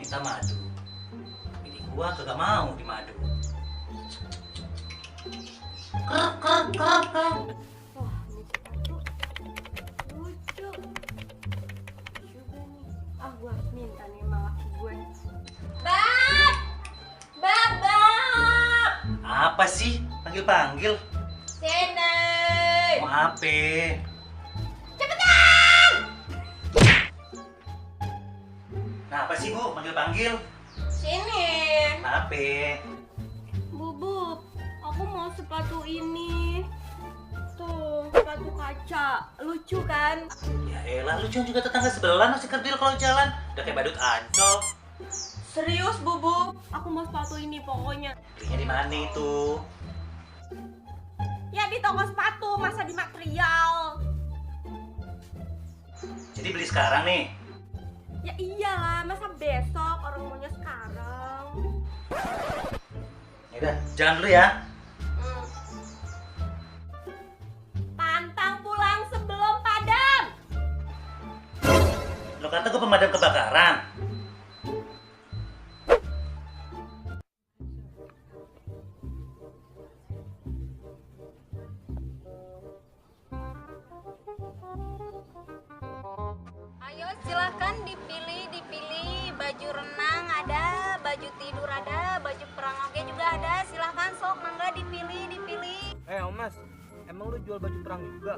minta madu. Bini gua kagak mau di madu. Wah, ini sepatu lucu juga nih. Ah, gue harus minta nih sama laki gue. Bab! Bab! Apa sih? Panggil-panggil. Sini! Mau apa? Cepetan! Nah, apa sih Bu? Panggil-panggil. Sini! Apa? Bubuk, aku mau sepatu ini. Tuh, sepatu kaca. Lucu kan? Ya elah, lu juga tetangga sebelah masih kerdil kalau jalan. Udah kayak badut ancol. Serius, Bubuk? Aku mau sepatu ini pokoknya. Belinya di mana itu? Ya di toko sepatu, masa di material. Jadi beli sekarang nih. Ya iyalah, masa besok orang maunya sekarang. Ya udah, jalan dulu ya. Pantang pulang sebelum padam. Lo kata gue pemadam kebakaran. Ayo silahkan dipilih baju renang ada, baju tidur ada, baju perang oge juga ada. Silahkan sok mangga dipilih. Om Mas, emang lu jual baju perang juga?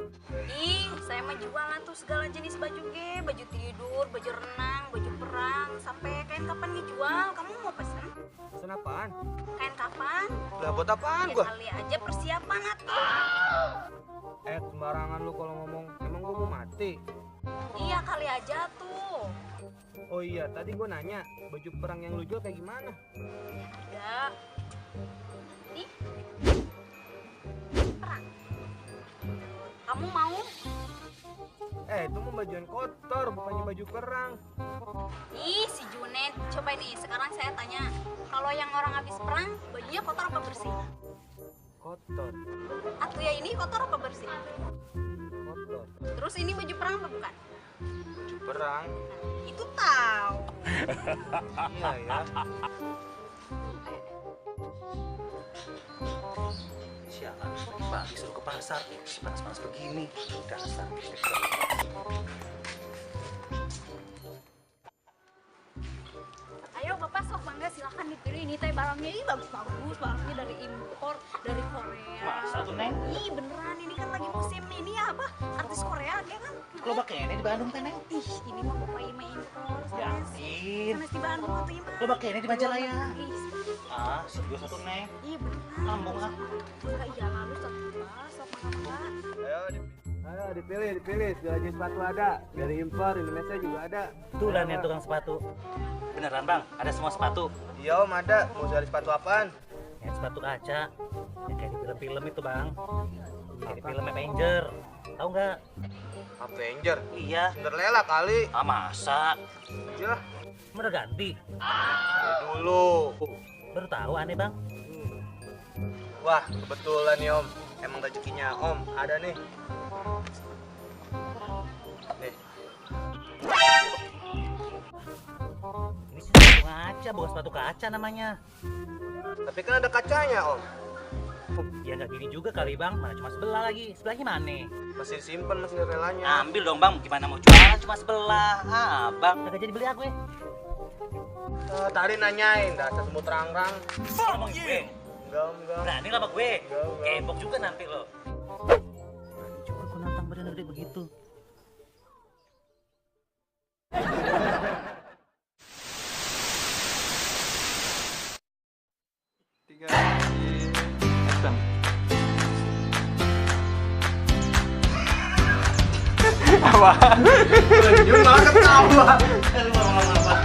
Ih, saya mah jualan tuh segala jenis baju ge, baju tidur, baju renang, baju perang, sampai kain kapan ngejual. Kamu mau pesen? Pesen apaan? Kain kapan? Lah buat apaan Ya gua? kali aja persiapan atuh. Sembarangan lu kalau ngomong, emang gua mau mati? Iya kali aja tuh. Oh iya, tadi gua nanya, baju perang yang lu jual kayak gimana? Ada. Ih. Perang. Kamu mau? Itu mah bajuan kotor, bukannya baju perang. Ih, si Junet. Coba nih, sekarang saya tanya. Kalau yang orang habis perang, bajunya kotor apa bersih? Kotor, Atuh ya ini kotor apa bersih? kotor. Terus ini baju perang apa bukan? Baju perang? Itu tahu. Iya ya. Sialan, pagi-pagi suruh ke pasar. Panas-panas begini. Dasar. Ayo Bapak sok bangga silahkan dipilih ini teh barangnya ini bagus-bagus, barangnya dari impor dari Korea. Masa tuh, Neng? Ih beneran ini kan lagi musim ini ya apa? Artis Korea dia kan. Kalau pakai ini di Bandung kan, Neng? Ih, ini mah Bapak Ima impor. Yakin. Sanes di Bandung atuh Ima. Lo pakai ini di Majalaya. Ih, Ah, serius satu, Neng. iya beneran. Lambung ah. Enggak iya lalu satu sok mangga-mangga. Ayo dipilih. Segala jenis sepatu ada. Dari impor, Indonesia juga ada. Tuh lah nih tukang sepatu. Beneran bang, ada semua sepatu. Iya Om, ada. Mau cari sepatu apaan? Yang sepatu kaca, yang kayak di film-film itu bang. Kayak di film Avenger. Tahu nggak? Avenger. Iya. Cinderella kali. Ah masa? Iya. Udah ganti. Dulu. Baru tahu aneh bang. Wah, kebetulan nih Om. Emang rezekinya Om ada nih. Nih. Ini sepatu kaca, bukan sepatu kaca namanya. Tapi kan ada kacanya Om. Ya nggak gini juga kali bang, mana cuma sebelah lagi. Sebelahnya mana? Masih simpen masih Cinderellanya. Ambil dong bang, gimana mau jualan cuma sebelah. Ah bang, kagak jadi beli aku ya. Tadi nanyain, dasar semut rang-rang. Ngomong gue. Enggak. Berani lah sama gue. Enggak. Kebok juga nanti lo. Coba aku nantang badan gede begitu. Apa? Lanjut malah ketawa. Aduh, apa?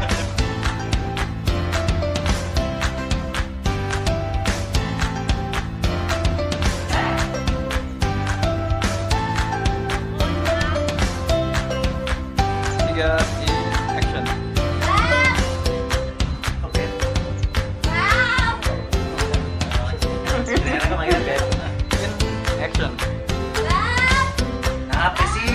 Apa sih?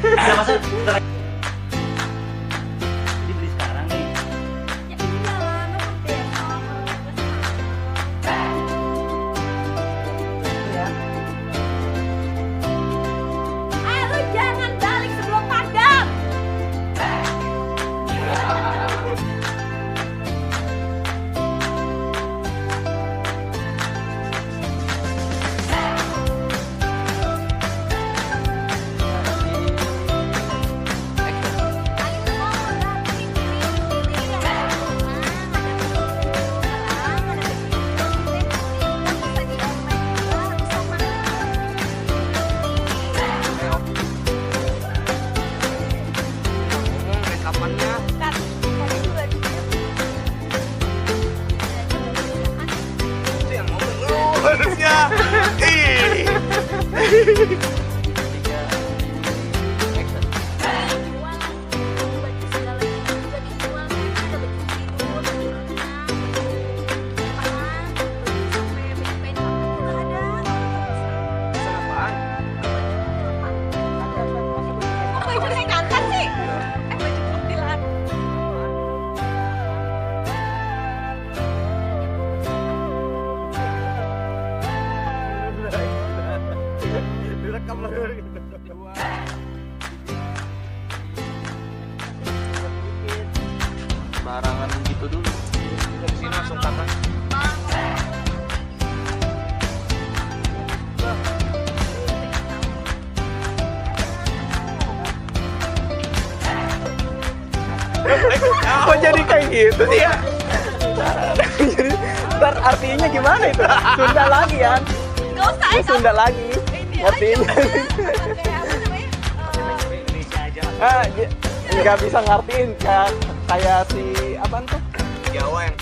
Ya masa bentar lagi. Jadi beli sekarang nih. Ya iyalah, masa besok. Lu jangan balik sebelum padam. Ngomong rekapannya. Itu yang ngomong lu harusnya. Ih. Pesan apaan? Kok baju saya ngangkat sih? Baju putilan. Direkam lagi. Barangan gitu dulu. Dari sini langsung kakak. Kok jadi kayak gitu sih ya? Jadi, ntar artinya gimana itu? Sunda lagi kan? Gak usah Itu Sunda lagi. ini Ngertiinnya. Kayak apa namanya? Indonesia aja. Nggak bisa ngertiin kayak si apaan tuh? Jawa yang